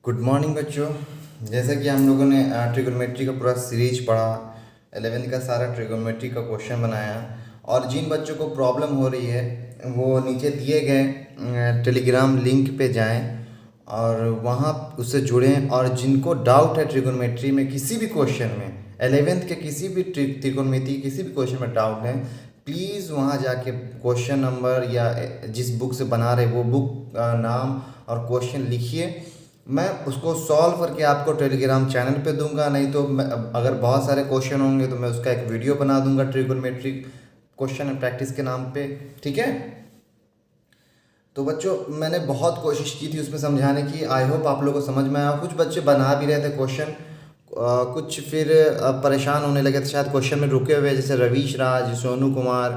Good morning बच्चों। जैसा कि हम लोगों ने ट्रिगोनोमेट्री का पूरा सीरीज पढ़ा, 11th का सारा ट्रिगोनोमेट्री का क्वेश्चन बनाया। और जिन बच्चों को प्रॉब्लम हो रही है वो नीचे दिए गए टेलीग्राम लिंक पे जाएं और वहाँ उससे जुड़ें। और जिनको डाउट है ट्रिगोनोमेट्री में किसी भी क्वेश्चन में, 11th के किसी भी ट्रिगोनोमेट्री किसी भी क्वेश्चन में डाउट है, प्लीज़ वहाँ जाके क्वेश्चन नंबर या जिस बुक से बना रहे वो बुक नाम और क्वेश्चन लिखिए। मैं उसको सॉल्व करके आपको टेलीग्राम चैनल पे दूंगा, नहीं तो अगर बहुत सारे क्वेश्चन होंगे तो मैं उसका एक वीडियो बना दूंगा ट्रिगोनोमेट्री क्वेश्चन एंड प्रैक्टिस के नाम पे। ठीक है। तो बच्चों मैंने बहुत कोशिश की थी उसमें समझाने की। आई होप आप लोगों को समझ में आया। कुछ बच्चे बना भी रहे थे क्वेश्चन, कुछ फिर परेशान होने लगे थे शायद क्वेश्चन में रुके हुए, जैसे रवीश राज, सोनू कुमार,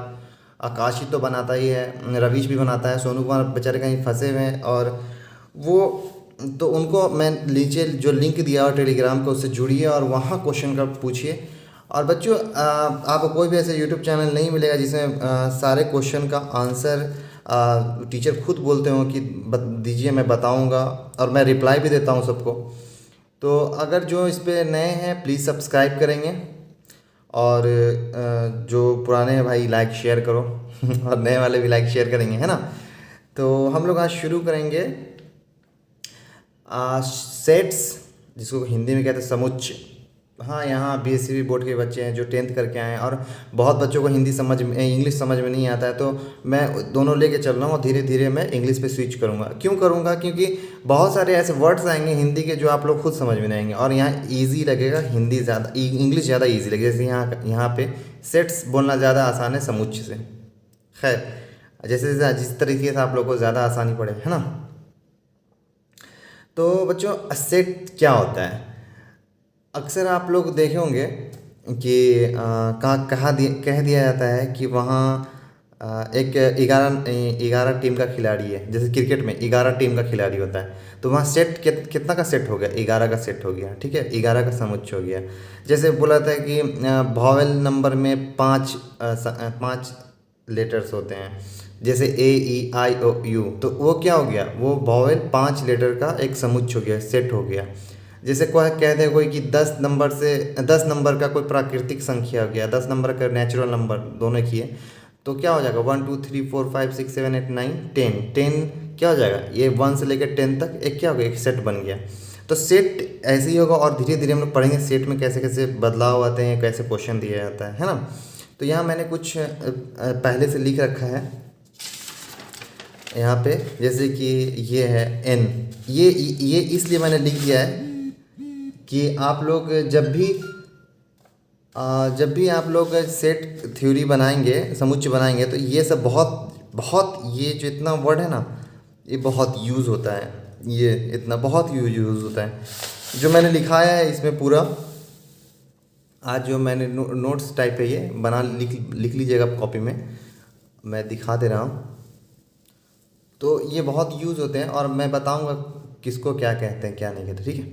आकाशी तो बनाता ही है, रवीश भी बनाता है, सोनू कुमार बेचारे कहीं फंसे हुए हैं। और वो तो उनको मैं नीचे जो लिंक दिया और टेलीग्राम को उससे जुड़िए और वहाँ क्वेश्चन का पूछिए। और बच्चों आपको कोई भी ऐसे यूट्यूब चैनल नहीं मिलेगा जिसमें सारे क्वेश्चन का आंसर टीचर खुद बोलते हो कि दीजिए मैं बताऊंगा, और मैं रिप्लाई भी देता हूँ सबको। तो अगर जो इस पे नए हैं प्लीज़ सब्सक्राइब करेंगे, और जो पुराने हैं भाई लाइक शेयर करो और नए वाले भी लाइक शेयर करेंगे, है ना। तो हम लोग आज शुरू करेंगे सेट्स, जिसको हिंदी में कहते हैं समुच्चय। हाँ, यहाँ बीएससी बोर्ड के बच्चे हैं जो 10th करके आए हैं, और बहुत बच्चों को हिंदी समझ में इंग्लिश समझ में नहीं आता है, तो मैं दोनों लेके चल रहा हूँ और धीरे धीरे मैं इंग्लिश पे स्विच करूँगा। क्यों करूँगा? क्योंकि बहुत सारे ऐसे वर्ड्स आएंगे हिंदी के जो आप लोग खुद समझ में नहीं आएंगे, और यहाँ ईजी लगेगा, हिंदी ज़्यादा इंग्लिश ज़्यादा ईजी लगेगा। जैसे यहाँ पे सेट्स बोलना ज़्यादा आसान है समुच्चय से। खैर, जैसे जैसे जिस तरीके से आप लोग को ज़्यादा आसानी पड़े, है ना। तो बच्चों सेट क्या होता है? अक्सर आप लोग देखे होंगे कि कह दिया जाता है कि वहाँ एक 11 टीम का खिलाड़ी है। जैसे क्रिकेट में 11 टीम का खिलाड़ी होता है, तो वहाँ सेट कितना का सेट हो गया? 11 का सेट हो गया। ठीक है, 11 का समुच्चय हो गया। जैसे बोला था कि वॉवेल नंबर में पाँच लेटर्स होते हैं, जैसे ए ई आई ओ यू, तो वो क्या हो गया? वो वॉवेल 5 लेटर का एक समुच्चय हो गया, सेट हो गया। जैसे कोई कहते हैं कोई कि 10 नंबर का कोई प्राकृतिक संख्या हो गया, 10 नंबर का नेचुरल नंबर, दोनों की है, तो क्या हो जाएगा? 1 2 3 4 5 6 7 8 9 10 10 क्या हो जाएगा? ये 1 से लेकर 10 तक एक क्या हो गया? एक सेट बन गया। तो सेट ऐसे ही होगा, और धीरे धीरे हम लोग पढ़ेंगे सेट में कैसे कैसे बदलाव आते हैं, कैसे क्वेश्चन दिया जाता है ना। तो यहाँ मैंने कुछ पहले से लिख रखा है यहाँ पे, जैसे कि ये है एन। ये इसलिए मैंने लिख दिया है कि आप लोग जब भी आप लोग सेट थ्योरी बनाएंगे, समुच्चय बनाएंगे, तो ये सब बहुत बहुत, ये जो इतना वर्ड है ना, ये बहुत यूज़ होता है। ये इतना बहुत यूज़ होता है जो मैंने लिखाया है इसमें पूरा। आज जो मैंने नोट्स टाइप है, ये बना लिख लीजिएगा कॉपी में, मैं दिखा दे रहा हूँ। तो ये बहुत यूज़ होते हैं और मैं बताऊंगा किसको क्या कहते हैं क्या नहीं कहते। ठीक है,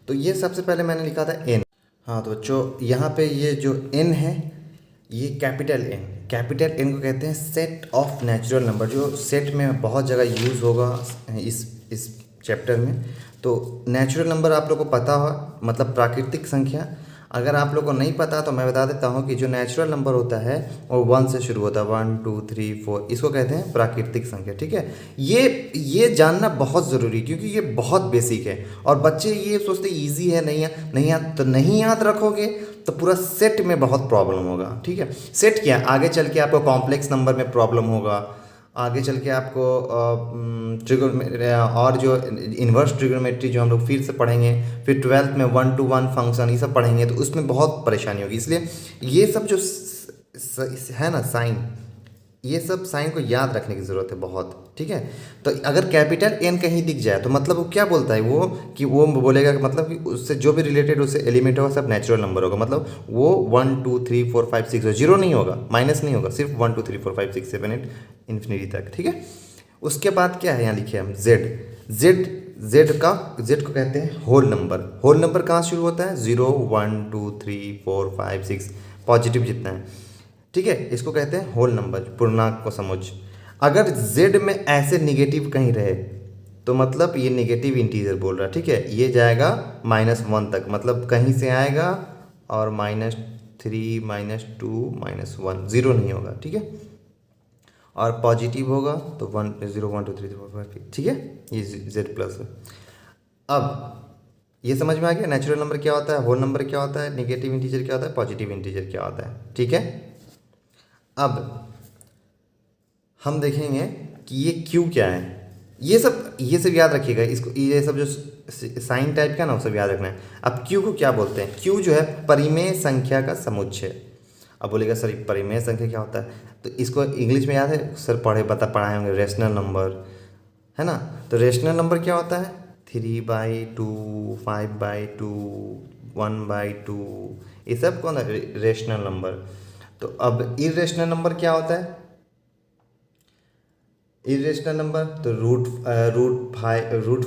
तो ये सबसे पहले मैंने लिखा था एन। हाँ, तो बच्चों यहाँ पे ये जो एन है, ये कैपिटल एन को कहते हैं सेट ऑफ नेचुरल नंबर, जो सेट में बहुत जगह यूज़ होगा इस चैप्टर में। तो नेचुरल नंबर आप लोग को पता हो, मतलब प्राकृतिक संख्या। अगर आप लोग को नहीं पता तो मैं बता देता हूँ कि जो नेचुरल नंबर होता है वो 1 से शुरू होता है, 1 2 3 4, इसको कहते हैं प्राकृतिक संख्या। ठीक है, ये जानना बहुत ज़रूरी, क्योंकि ये बहुत बेसिक है। और बच्चे ये सोचते ईजी है, नहीं याद रखोगे तो पूरा सेट में बहुत प्रॉब्लम होगा। ठीक है, सेट क्या, आगे चल के आपको कॉम्प्लेक्स नंबर में प्रॉब्लम होगा, आगे चल के आपको और जो इन्वर्स ट्रिगोनोमेट्री जो हम लोग फिर से पढ़ेंगे, फिर 12th में 1 to 1 फंक्शन, ये सब पढ़ेंगे, तो उसमें बहुत परेशानी होगी। इसलिए ये सब जो है ना साइन, ये सब साइन को याद रखने की ज़रूरत है बहुत। ठीक है, तो अगर कैपिटल एन कहीं दिख जाए तो मतलब वो क्या बोलता है, वो कि वो बोलेगा कि मतलब कि उससे जो भी रिलेटेड उससे एलिमेंट होगा सब नेचुरल नंबर होगा। मतलब वो 1 2 3 4 5 6 जीरो नहीं होगा, माइनस नहीं होगा, सिर्फ 1 2 3 4 5 6 7 8 इन्फिनिटी तक। ठीक है, उसके बाद क्या है यहाँ लिखे हम जेड को कहते हैं होल नंबर कहाँ शुरू होता है? 0 1 2 3 4 5 6, पॉजिटिव जितना है। ठीक है, इसको कहते हैं होल नंबर, पूर्णांक को समझ। अगर जेड में ऐसे निगेटिव कहीं रहे तो मतलब ये नेगेटिव इंटीजर बोल रहा है, ठीक है। ये जाएगा -1 तक, मतलब कहीं से आएगा और -3 -2 -1, ज़ीरो नहीं होगा, ठीक है। और पॉजिटिव होगा तो 1 0 1 2 3 4 5, ठीक है। ये जेड प्लस है। अब ये समझ में आ गया नेचुरल नंबर क्या होता है, होल नंबर क्या होता है, नेगेटिव इंटीजर क्या होता है, पॉजिटिव इंटीजर क्या होता है, ठीक है। अब हम देखेंगे कि ये क्यू क्या है। ये सब याद रखिएगा, इसको ये सब जो साइन टाइप का ना वो सब याद रखना है। अब क्यू को क्या बोलते हैं, क्यू जो है परिमेय संख्या का समुच्चय। अब बोलेगा सर परिमेय संख्या क्या होता है, तो इसको इंग्लिश में याद है सर, पढ़ाए होंगे, रेशनल नंबर, है ना। तो रेशनल नंबर क्या होता है, 3/2, 5/2, 1/2, ये सब कौन है, रेशनल नंबर। तो अब इरेशनल नंबर क्या होता है, इरेशनल नंबर तो रूट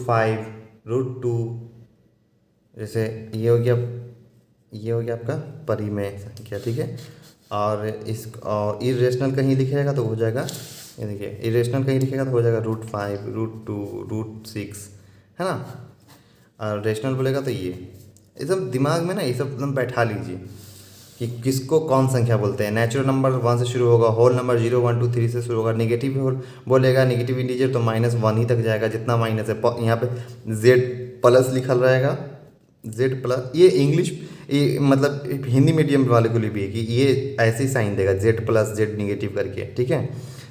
5, √2, जैसे ये हो गया आपका परिमेय संख्या, ठीक है। और इरेशनल कहीं लिखेगा तो हो जाएगा, ये देखिए इरेशनल कहीं लिखेगा तो हो जाएगा √5, √2, √6, है ना। और रेशनल बोलेगा तो ये सब दिमाग में ना ये सब एकदम बैठा लीजिए कि किसको कौन संख्या बोलते हैं। नेचुरल नंबर 1 से शुरू होगा, होल नंबर 0 1 2 3 से शुरू होगा, नेगेटिव होल बोलेगा, नेगेटिव इंटीजर तो -1 ही तक जाएगा, जितना माइनस है। यहाँ पे जेड प्लस लिखल रहेगा, जेड प्लस, ये इंग्लिश ये मतलब हिंदी मीडियम वाले को लिए भी है कि ये ऐसे ही साइन देगा, जेड प्लस जेड नेगेटिव करके, ठीक है।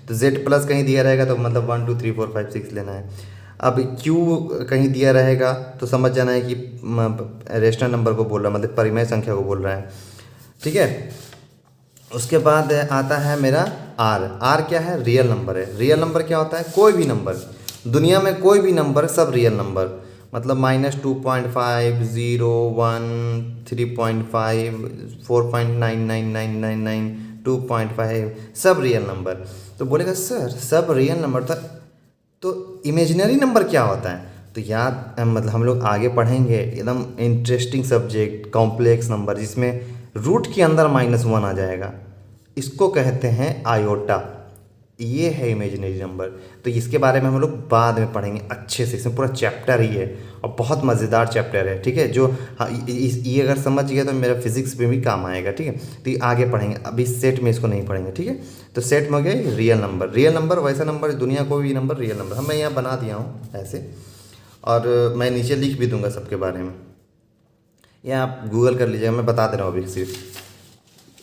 तो जेड प्लस कहीं दिया रहेगा तो मतलब 1 2 3 4 5 6 लेना है। अब क्यू कहीं दिया रहेगा तो समझ जाना है कि रेशनल नंबर को बोल रहा है, मतलब परिमेय संख्या को बोल रहा है, ठीक है। उसके बाद आता है मेरा आर क्या है, रियल नंबर है। रियल नंबर क्या होता है, कोई भी नंबर, दुनिया में कोई भी नंबर सब रियल नंबर, मतलब -2.5, 0, 1, 3.5, 4.99999, 2.5, सब रियल नंबर। तो बोलेगा सर सब रियल नंबर था, तो इमेजिनरी नंबर क्या होता है। तो याद मतलब हम लोग आगे पढ़ेंगे एकदम इंटरेस्टिंग सब्जेक्ट, कॉम्प्लेक्स नंबर, जिसमें रूट के अंदर -1 आ जाएगा, इसको कहते हैं आयोटा। ये है इमेजिनरी नंबर। तो इसके बारे में हम लोग बाद में पढ़ेंगे अच्छे से, इसमें पूरा चैप्टर ही है और बहुत मज़ेदार चैप्टर है, ठीक है। जो हाँ ये अगर समझ गया तो मेरा फिजिक्स में भी काम आएगा, ठीक है। तो ये आगे पढ़ेंगे, अभी सेट में इसको नहीं पढ़ेंगे, ठीक है। तो सेट में हो गया रियल नंबर। रियल नंबर वैसा नंबर, दुनिया कोई भी नंबर रियल नंबर। मैं यहाँ बना दिया हूँ ऐसे, और मैं नीचे लिख भी दूंगा सबके बारे में, या आप गूगल कर लीजिएगा, मैं बता दे रहा हूँ अभी, सिर्फ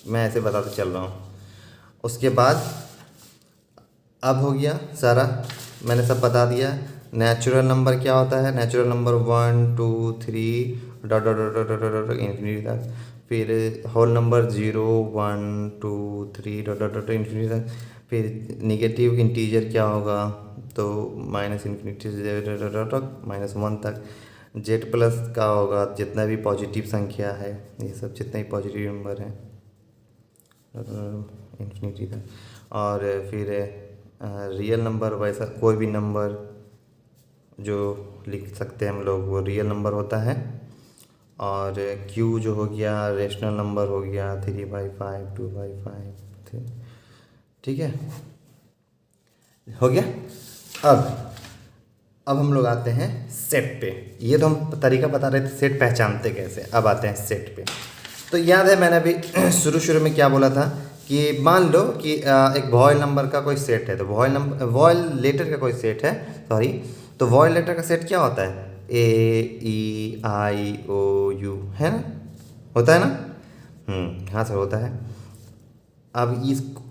मैं ऐसे बताते चल रहा हूँ। उसके बाद अब हो गया सारा, मैंने सब बता दिया। नेचुरल नंबर क्या होता है, natural number 1 2 3 dot dot dot dot dot infinity तक। फिर whole number 0 1 2 3 dot dot dot infinity तक। फिर निगेटिव इंटीजर क्या होगा, तो -∞ से -1 तक। जेड प्लस का होगा जितना भी पॉजिटिव संख्या है, ये सब जितने भी पॉजिटिव नंबर हैं इन्फिनिटी तक। और फिर रियल नंबर वैसा कोई भी नंबर जो लिख सकते हैं हम लोग वो रियल नंबर होता है। और क्यू जो हो गया रेशनल नंबर हो गया, 3/5 2/5, ठीक है, हो गया। अब हम लोग आते हैं सेट पे। ये तो हम तरीका बता रहे थे सेट पहचानते कैसे, अब आते हैं सेट पे। तो याद है मैंने अभी शुरू में क्या बोला था कि मान लो कि एक वॉइल नंबर का कोई सेट है, तो वॉइल लेटर का कोई सेट है, सॉरी। तो वॉइल लेटर का सेट क्या होता है, AEIOU, है ना, होता है ना। हाँ सर होता है। अब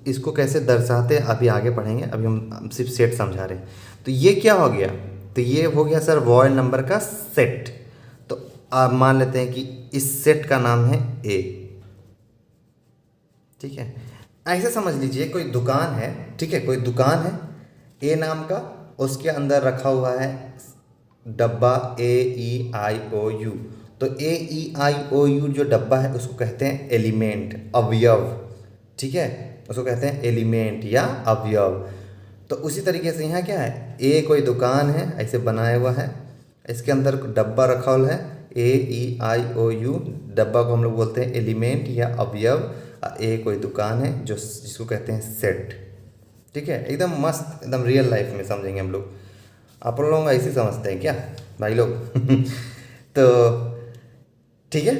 इसको कैसे दर्शाते हैं अभी आगे पढ़ेंगे, अभी हम सिर्फ सेट समझा रहे हैं। तो ये क्या हो गया, तो ये हो गया सर वॉइल नंबर का सेट। तो आप मान लेते हैं कि इस सेट का नाम है A, ठीक है। ऐसे समझ लीजिए कोई दुकान है, ठीक है, कोई दुकान है A नाम का, उसके अंदर रखा हुआ है डब्बा AEIOU। तो AEIOU जो डब्बा है उसको कहते हैं एलिमेंट, अवयव, ठीक है, उसको कहते हैं एलिमेंट या अवयव। तो उसी तरीके से यहाँ क्या है, A कोई दुकान है ऐसे बनाया हुआ है, इसके अंदर डब्बा रखा हुआ है AEIOU, डब्बा को हम लोग बोलते हैं एलिमेंट या अवयव। A कोई दुकान है जो जिसको कहते हैं सेट, ठीक है। एकदम मस्त, एकदम रियल लाइफ में समझेंगे हम लोग। आप लोग ऐसे समझते हैं क्या भाई लोग? तो ठीक है,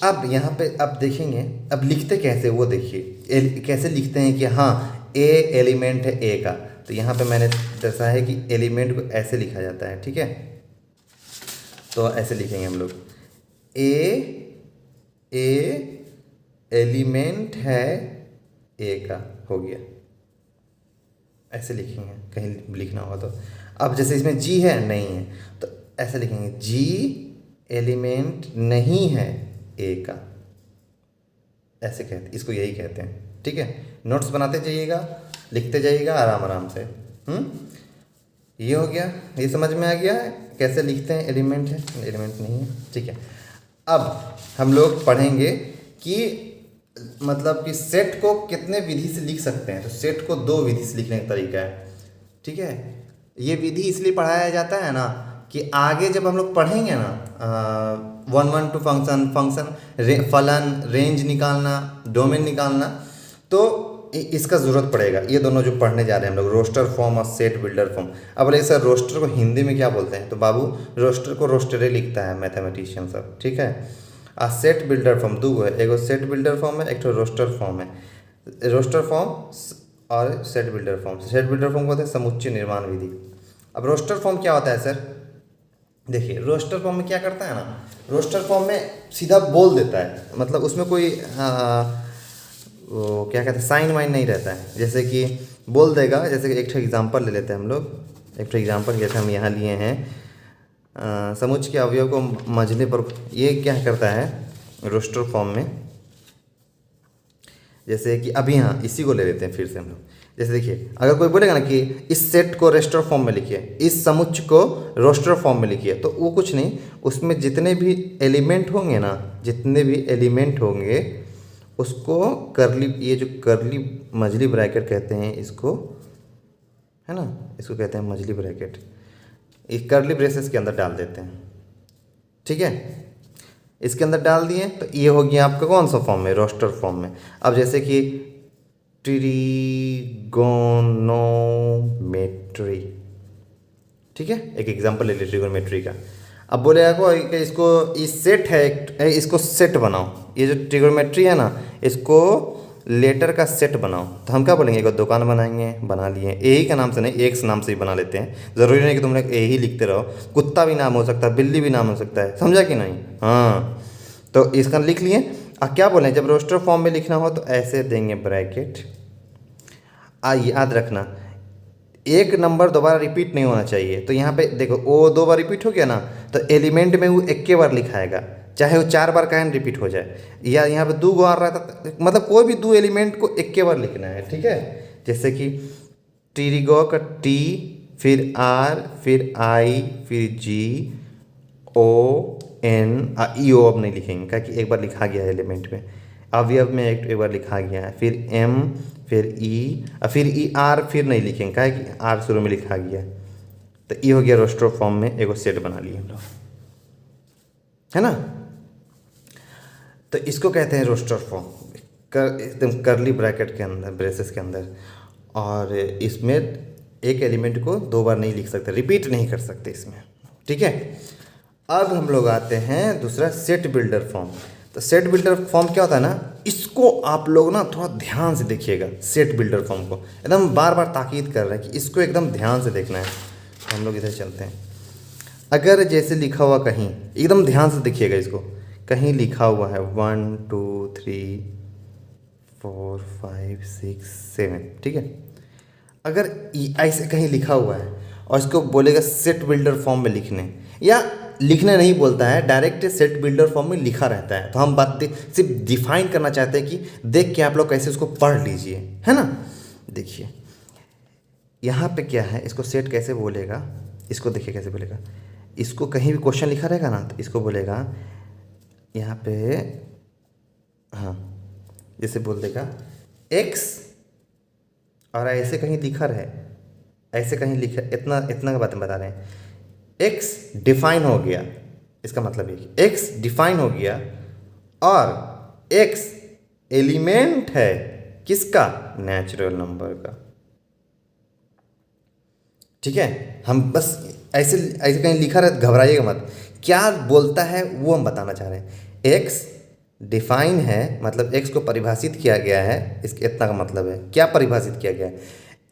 अब यहाँ पे अब देखेंगे अब लिखते कैसे वो देखिए, कैसे लिखते हैं कि हाँ ए एलिमेंट है ए का। तो यहाँ पे मैंने दर्शाया है कि एलिमेंट को ऐसे लिखा जाता है, ठीक है। तो ऐसे लिखेंगे हम लोग, ए एलिमेंट है ए का, हो गया। ऐसे लिखेंगे कहीं लिखना होगा तो। अब जैसे इसमें जी है नहीं है, तो ऐसे लिखेंगे जी एलिमेंट नहीं है ए का, ऐसे कहते, इसको यही कहते हैं, ठीक है। नोट्स बनाते जाइएगा, लिखते जाइएगा आराम आराम से। ये हो गया, ये समझ में आ गया है कैसे लिखते हैं एलिमेंट है एलिमेंट नहीं है, ठीक है। अब हम लोग पढ़ेंगे कि मतलब कि सेट को कितने विधि से लिख सकते हैं। तो सेट को 2 विधि से लिखने का तरीका है, ठीक है। ये विधि इसलिए पढ़ाया जाता है ना कि आगे जब हम लोग पढ़ेंगे ना 112 फंक्शन फलन रेंज निकालना, डोमेन निकालना, तो इसका ज़रूरत पड़ेगा। ये दोनों जो पढ़ने जा रहे हैं हम लोग, रोस्टर फॉर्म और सेट बिल्डर फॉर्म। अब बोले सर रोस्टर को हिंदी में क्या बोलते हैं, तो बाबू रोस्टर को रोस्टरे लिखता है मैथमेटिशियन सब, ठीक है। आ सेट बिल्डर फॉर्म 2 है, एगो सेट बिल्डर फॉर्म है, एक तो रोस्टर फॉर्म है। रोस्टर फॉर्म और set builder form. Set builder form को कहते हैं समुच्चय निर्माण विधि। अब रोस्टर फॉर्म क्या होता है सर, देखिए रोस्टर फॉर्म में क्या करता है ना, रोस्टर फॉर्म में सीधा बोल देता है, मतलब उसमें कोई वो क्या कहते हैं साइन वाइन नहीं रहता है, जैसे कि बोल देगा। जैसे कि एक एग्जांपल ले लेते हैं हम लोग, एक एग्जांपल जैसे हम यहाँ लिए हैं समुच्चय के अवयव को मझले पर, ये क्या करता है रोस्टर फॉर्म में। जैसे कि अभी यहाँ इसी को ले लेते हैं फिर से हम लोग। जैसे देखिए अगर कोई बोलेगा ना कि इस सेट को रोस्टर फॉर्म में लिखिए, इस समुच्चय को रोस्टर फॉर्म में लिखिए, तो वो कुछ नहीं, उसमें जितने भी एलिमेंट होंगे ना, जितने भी एलिमेंट होंगे उसको करली, ये जो करली मझली ब्रैकेट कहते हैं इसको, है ना, इसको कहते हैं मझली ब्रैकेट, इस करली ब्रेसेस के अंदर डाल देते हैं, ठीक है। इसके अंदर डाल दिए तो ये हो गया आपका कौन सा फॉर्म में, रोस्टर फॉर्म में। अब जैसे कि ट्रिगोनोमेट्री, ठीक है, एक एग्जांपल ले लीजिए ट्रिगोनोमेट्री का। अब बोलेगा को इसको इस सेट है, इसको सेट बनाओ, ये जो ट्रिगोनोमेट्री है ना इसको लेटर का सेट बनाओ। तो हम क्या बोलेंगे, एक दुकान बनाएंगे, बना लिए, ए ही का नाम से नहीं एक्स नाम से ही बना लेते हैं, ज़रूरी नहीं कि तुम लोग ए ही लिखते रहो, कुत्ता भी नाम हो सकता है, बिल्ली भी नाम हो सकता है, समझा कि नहीं। हाँ तो इसका लिख लिए। अब क्या बोलें, जब रोस्टर फॉर्म में लिखना हो तो ऐसे देंगे ब्रैकेट। याद रखना एक नंबर दोबारा रिपीट नहीं होना चाहिए। तो यहाँ पे देखो वो 2 बार रिपीट हो गया ना, तो एलिमेंट में वो 1 बार लिखाएगा, चाहे वो 4 बार का रिपीट हो जाए, या यहाँ पे 2 बार रहा था, मतलब कोई भी 2 एलिमेंट को 1 बार लिखना है, ठीक है। जैसे कि टीरिगो का टी, फिर आर, फिर आई, फिर जी, ओ एन, ई ओ अब नहीं लिखेंगे क्या कि एक बार लिखा गया है एलिमेंट में, अवयव में एक बार लिखा गया है, फिर एम, फिर ई, फिर ई आर, फिर नहीं लिखेंगे क्या कि आर शुरू में लिखा गया है। तो ये हो गया रोस्टर फॉर्म में एगो सेट बना लिए हम लोग, है ना। तो इसको कहते हैं रोस्टर फॉर्म, एकदम करली ब्रैकेट के अंदर, ब्रेसेस के अंदर। और इसमें एक एलिमेंट को 2 बार नहीं लिख सकते, रिपीट नहीं कर सकते इसमें, ठीक है। अब हम लोग आते हैं दूसरा सेट बिल्डर फॉर्म। तो सेट बिल्डर फॉर्म क्या होता है ना, इसको आप लोग ना थोड़ा ध्यान से देखिएगा। सेट बिल्डर फॉर्म को एकदम बार बार ताकीद कर रहे हैं कि इसको एकदम ध्यान से देखना है। तो हम लोग इधर चलते हैं। अगर जैसे लिखा हुआ कहीं, एकदम ध्यान से देखिएगा इसको, कहीं लिखा हुआ है 1 2 3 4 5 6 7, ठीक है। अगर ऐसे कहीं लिखा हुआ है और इसको बोलेगा सेट बिल्डर फॉर्म में लिखने, या लिखने नहीं बोलता है, डायरेक्ट सेट बिल्डर फॉर्म में लिखा रहता है, तो हम बात सिर्फ डिफाइन करना चाहते हैं कि देख के आप लोग कैसे उसको पढ़ लीजिए, है ना। देखिए यहाँ पे क्या है, इसको सेट कैसे बोलेगा, इसको देखिए कैसे बोलेगा। इसको कहीं भी क्वेश्चन लिखा रहेगा ना, तो इसको बोलेगा यहाँ पे, हाँ जैसे बोल देगा x, और ऐसे कहीं लिखा रहे, ऐसे कहीं लिखा, इतना इतना का बात बता रहे हैं, x डिफाइन हो गया, इसका मतलब ये कि x डिफाइन हो गया और x एलिमेंट है किसका, नेचुरल नंबर का, ठीक है। हम बस ऐसे ऐसे कहीं लिखा रहे घबराइएगा मत, क्या बोलता है वो हम बताना चाह रहे हैं। एक्स डिफाइन है, मतलब एक्स को परिभाषित किया गया है, इसके इतना का मतलब है क्या परिभाषित किया गया है।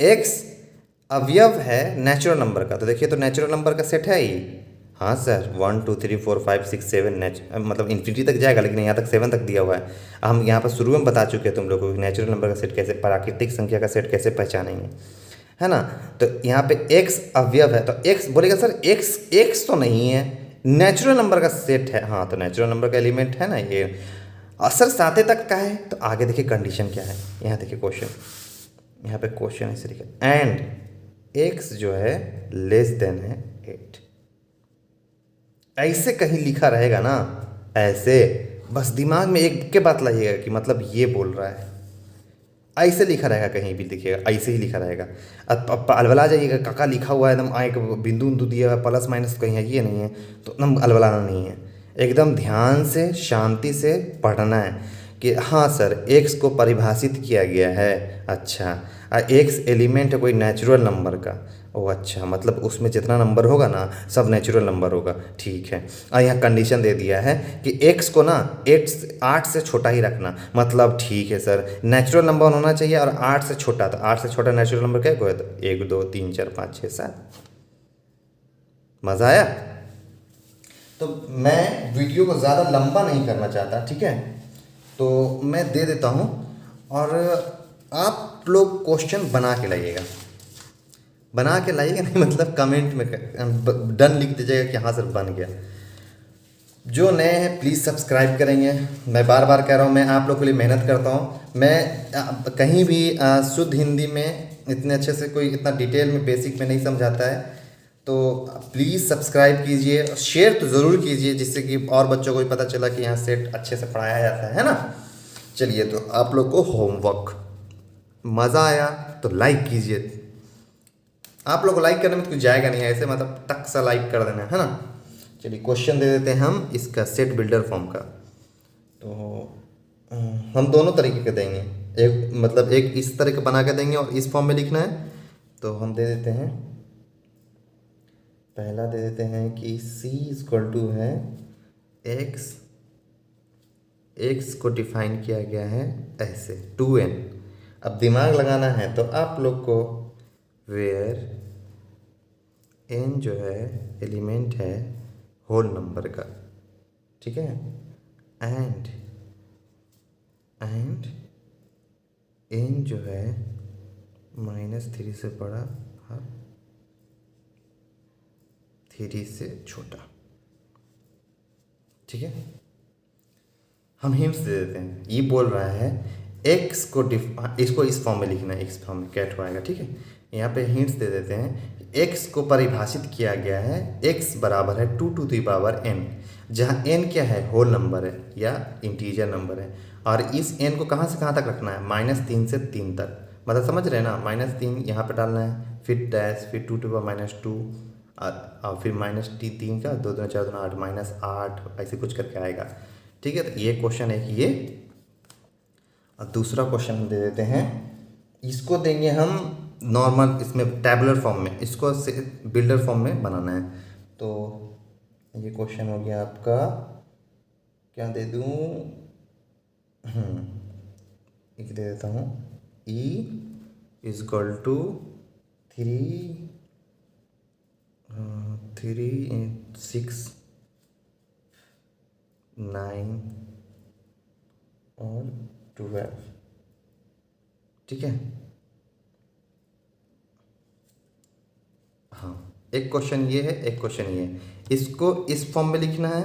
एक्स अवयव है नेचुरल नंबर का, तो देखिए तो नेचुरल नंबर का सेट है ही। हाँ सर 1 2 3 4 5 6 7 मतलब इन्फिनिटी तक जाएगा, लेकिन यहाँ तक 7 तक दिया हुआ है। हम यहाँ पर शुरू में बता चुके हैं तुम लोगों को नेचुरल नंबर का सेट कैसे, प्राकृतिक संख्या का सेट कैसे पहचानेंगे, है ना। तो यहाँ पे एक्स अवयव है, तो एक्स बोलेगा सर एक्स एक्स तो नहीं है, नेचुरल नंबर का सेट है। हाँ तो नेचुरल नंबर का एलिमेंट है ना ये, और सर साते तक का है। तो आगे देखिए कंडीशन क्या है, यहाँ देखिए क्वेश्चन, यहाँ पे क्वेश्चन ऐसे लिखा एंड एक्स जो है लेस देन है 8। ऐसे कहीं लिखा रहेगा ना, ऐसे बस दिमाग में एक के बात लाइएगा कि मतलब ये बोल रहा है, ऐसे लिखा रहेगा कहीं भी देखिएगा, ऐसे ही लिखा रहेगा। अब अलबला जाइएगा, काका लिखा हुआ है एकदम एक बिंदु उंदू दिया हुआ प्लस माइनस कहीं है ये नहीं है, तो एकदम अलबलाना नहीं है, एकदम ध्यान से शांति से पढ़ना है कि हाँ सर एक्स को परिभाषित किया गया है। अच्छा एक्स एलिमेंट है कोई नेचुरल नंबर का, ओह अच्छा मतलब उसमें जितना नंबर होगा ना सब नेचुरल नंबर होगा, ठीक है। और यहाँ कंडीशन दे दिया है कि एक्स को ना 8 से छोटा ही रखना, मतलब ठीक है सर नेचुरल नंबर होना चाहिए और 8 से छोटा, तो 8 से छोटा नेचुरल नंबर क्या है, तो 1 2 3 4 5 6 7। मज़ा आया। तो मैं वीडियो को ज़्यादा लंबा नहीं करना चाहता, ठीक है, तो मैं दे देता हूँ और आप लोग क्वेश्चन बना के लाइएगा, बना के लाइएगा नहीं मतलब कमेंट में डन लिख दीजिएगा कि हाँ सर बन गया। जो नए हैं प्लीज़ सब्सक्राइब करेंगे, मैं बार बार कह रहा हूँ मैं आप लोग के लिए मेहनत करता हूँ, मैं कहीं भी शुद्ध हिंदी में इतने अच्छे से कोई इतना डिटेल में बेसिक में नहीं समझाता है, तो प्लीज़ सब्सक्राइब कीजिए, शेयर तो ज़रूर कीजिए जिससे कि और बच्चों को भी पता चला कि यहाँ सेट अच्छे से पढ़ाया जाता है ना। चलिए तो आप लोग को होमवर्क मज़ा आया तो लाइक कीजिए, आप लोग को लाइक करने में तो कुछ जाएगा नहीं, ऐसे मतलब टक सा लाइक कर देना है ना। चलिए क्वेश्चन दे देते हैं हम इसका सेट बिल्डर फॉर्म का, तो हम दोनों तरीके के देंगे, एक मतलब एक इस तरह का बना के देंगे और इस फॉर्म में लिखना है। तो हम दे देते हैं, पहला दे देते हैं कि c इक्वल टू है x को डिफाइन किया गया है ऐसे 2n। अब दिमाग लगाना है तो आप लोग को वेयर n जो है एलिमेंट है होल नंबर का, ठीक है, एंड n जो है -3 से बड़ा और 3 से छोटा, ठीक है। हम हिंट्स दे देते हैं, ये बोल रहा है x को इसको इस फॉर्म में लिखना है, इस फॉर्म में कैट आएगा, ठीक है। यहाँ पे हिंट्स दे देते हैं, x को परिभाषित किया गया है, x बराबर है 2 टू द पावर n, जहाँ n क्या है होल नंबर है या इंटीजर नंबर है, और इस n को कहाँ से कहाँ तक रखना है, -3 से 3 तक, मतलब समझ रहे हैं ना, -3 यहाँ पे डालना है, फिर डैश, फिर 2 टू पावर -2 और फिर -3 का 2 2 4 2 8 -8 ऐसे कुछ करके आएगा, ठीक है। तो ये क्वेश्चन है कि ये, और दूसरा क्वेश्चन हम दे देते हैं, इसको देंगे हम नॉर्मल इसमें टैबुलर फॉर्म में, इसको बिल्डर फॉर्म में बनाना है। तो ये क्वेश्चन हो गया आपका, क्या दे दूँ, एक दे देता हूँ e इक्वल टू 3 6 9 और 12, ठीक है। हाँ एक क्वेश्चन ये है, एक क्वेश्चन ये है, इसको इस फॉर्म में लिखना है,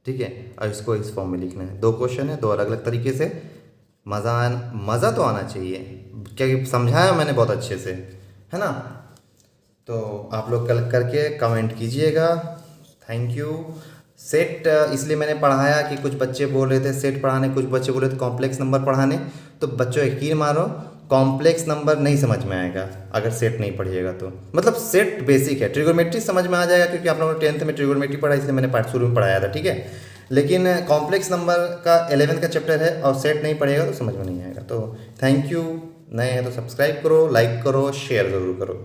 ठीक है, और इसको इस फॉर्म में लिखना है। 2 क्वेश्चन है, 2 अलग अलग तरीके से, मज़ा तो आना चाहिए, क्या समझाया मैंने बहुत अच्छे से, है ना। तो आप लोग कल करके कमेंट कीजिएगा। Thank you. सेट इसलिए मैंने पढ़ाया कि कुछ बच्चे बोल रहे थे सेट पढ़ाने, कुछ बच्चे बोल रहे थे कॉम्प्लेक्स नंबर पढ़ाने, तो बच्चों यकीन मारो कॉम्प्लेक्स नंबर नहीं समझ में आएगा अगर सेट नहीं पढ़िएगा तो, मतलब सेट बेसिक है, ट्रिगोनोमेट्री समझ में आ जाएगा क्योंकि आप लोगों ने 10th में ट्रिगोनोमेट्री पढ़ा, इसलिए मैंने पार्ट शुरू में पढ़ाया था, ठीक है। लेकिन कॉम्प्लेक्स नंबर का 11th का चैप्टर है और सेट नहीं पढ़ेगा तो समझ में नहीं आएगा। तो थैंक यू, नए हैं तो सब्सक्राइब करो, लाइक करो, शेयर ज़रूर करो।